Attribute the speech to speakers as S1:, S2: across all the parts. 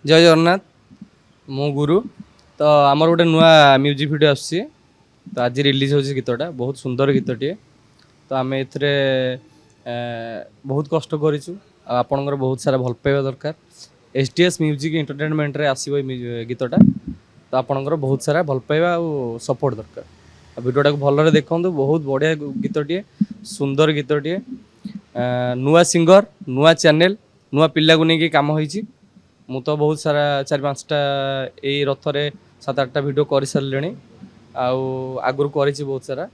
S1: जय जगन्नाथ मो गुरु तो आमर गोटे नुआ म्यूजिक वीडियो आसुची तो आज रिलीज हो गीतटा बहुत सुंदर गीतटे तो आम ए बहुत कष्ट करूँ आपणकर बहुत सारा भल पाइबा दरकार एसडीएस म्यूजिक एंटरटेनमेंट रे आसो गीतटा तो आपणकर बहुत सारा भल पाइबा और सपोर्ट दरकार वीडियोटा को भलरे देखूँ बहुत बढ़िया गीतटे सुंदर गीतटे नुआ सिंगर नुआ चैनल नुआ पिला को लेकिन कम होईची मु तो बहुत सारा 4-5टा यही रथरे 7-8टा भिड कर सारे आगुरी कर बहुत सारा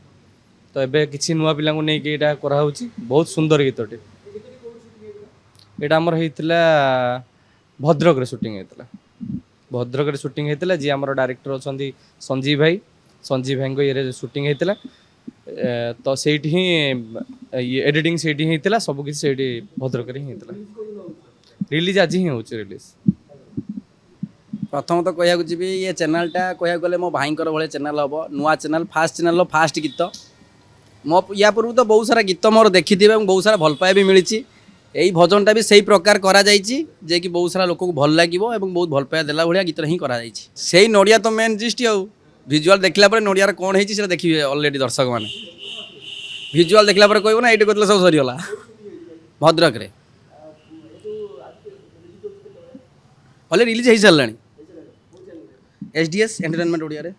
S1: तो एबे किसी नुआ पिला नहीं कराऊँ बहुत सुंदर गीतटे यहाँ आमर होता भद्रक रे शूटिंग होता भद्रक रे शूटिंग होता जी आमर डायरेक्टर अच्छा संजीव भाई ये शूटिंग होता तो सेठी ही एडिटिंग सेठी होता सब किसी भद्रक रे होता रिलीज आज ही हो रिलीज
S2: प्रथम तो कहूँ जी ये चैनलटा कहूँ गले मो भाई भाई चैनल हम नुआ चैनल फास्ट गीत मो या पूर्व तो बहुत सारा गीत मोर देखी बहुत सारा भल पाए भी मिली यही भजनटा भी सही प्रकार करा जे कि बहुत सारा लोक को भल लगे बहुत भल पाए देला भाया गीत ही करा से नड़िया तो मेन जिस्ट आउ भिजुआल देखला नड़ियार कौन है देखिए अलरेडी दर्शक मैंने भिजुआल देखला कहब ना ये कहते सब सरीगला भद्रक रे अलरेडी रिलीज हो सारा एसडीएस एंटरटेनमेंट ओडिया रे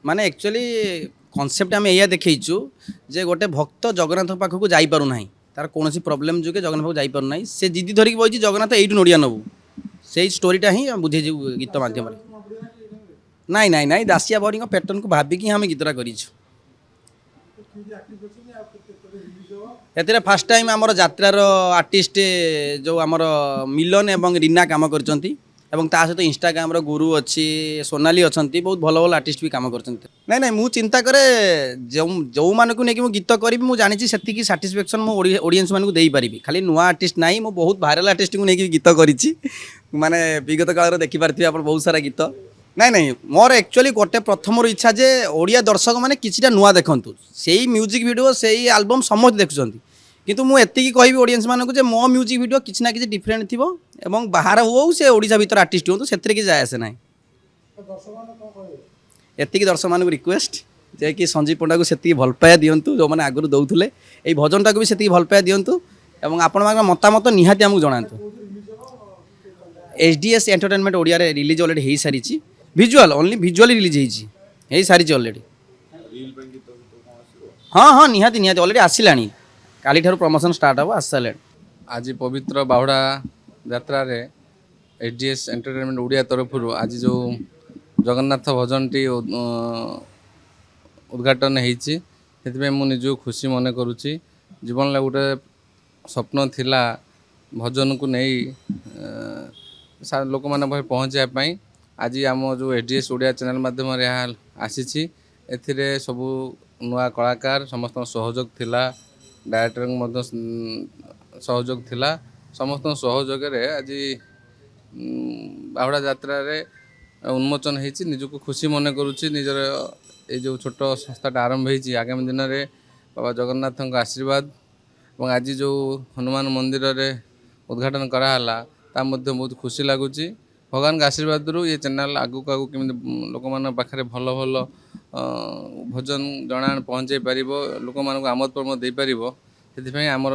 S2: माने एक्चुअली कॉन्सेप्ट आम या देखु जे गोटे भक्त जगन्नाथ पाखक जाई पारु नाही तार कौन प्रोब्लेम जो जगन्नाथ पाखक जाई पारु नाही से जिद्दी धरिक बही जगन्नाथ एइटु नड़िया नबू से स्टोरीटा ही बुझे गीत माध्यम नाई नाई नाई दासिया बरी पैटर्न को भाविकी आम गीतटा करूँ फास्ट टाइम आमर जात्रार आर्टिस्ट जो आमर मिलन एवं रीना काम करचंती एवं ता सहित इंस्टाग्राम रो गुरु अच्छी सोनाली अच्छी बहुत भल भल आर्टिस्ट भी काम करचंती नहीं नहीं मु चिंता करे जो मानक नहीं कि गीत करी मु जानी से साटिस्फैक्शन मो ऑडियंस मानक दे पारि खाली नुआ आर्टिस्ट नहीं मु बहुत भाइराल आर्टिस्ट को लेकिन गीत करी माने विगत काल देखी पार्थिबे आप बहुत सारा गीत नहीं नहीं मोर एक्चुअली गोटे प्रथम इच्छा जे ओडिया दर्शक मैंने किछिटा नुआ देखंतु सेही म्यूजिक वीडियो सेही एल्बम समस्त देखुछंती किंतु मु एतिकी कहबी ऑडियंस मानक जे मो म्यूजिक वीडियो किछि ना किछि डिफरेंट थिबो एवं बाहर हो से ओडिशा भीतर आर्टिस्ट हो सेतरे कि जाय आसे नाही एतिकी दर्शक मानक रिक्वेस्ट जे कि संजीव पंडा को सेतिकी भल पाया दियंतु जो माने आगु दउथुले एई भजनटा को भी सेतिकी भल पाया दियंतु एवं आपण मानक मतामत निहाती हमकु जणांतु एसडीएस एंटरटेनमेंट ओडिया रे रिलीज ऑलरेडी हेई सारिची विजुअल ओनली विजुअली रिलीज हेई सारी ऑलरेडी हाँ हाँ निहाती निहाती ऑलरेडी आसिलानी काली ठार प्रमोशन स्टार्ट हम आस सारे
S3: आज पवित्र बाहुड़ा यात्रा रे एसडीएस एंटरटेनमेंट ओडिया तरफ आज जो जगन्नाथ भजनटी उद्घाटन होती मुझे खुशी मन करुच्ची जीवन गोटे स्वप्न थिला भजन को नहीं लोक मैंने पहुँचापी आज आम जो एसडीएस ओडिया चैनल माध्यम आसी एथिरे सबू नुआ कलाकार समस्त सहयोग थिला डायरेक्टर सहयोग थिला समस्त सहयोग आज बाहुड़ा यात्रा रे उन्मोचन होती निजको खुशी मन करुच्ची निजर ये जो छोट संस्थाटा आरंभ होती आगामी दिन में बाबा जगन्नाथ आशीर्वाद और आज जो हनुमान मंदिर रे उद्घाटन कराला ता मध्य बहुत खुशी लगुच भगवान का आशीर्वाद रु ये चैनल आगु आगु कमी लोक मान पाखे भल भल भजन जनाण पहुँचे पार लोक मानक आमोद प्रमोद दे पार से आमर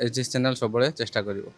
S3: एसडीएस चैनल सब चेष्टा करिवो।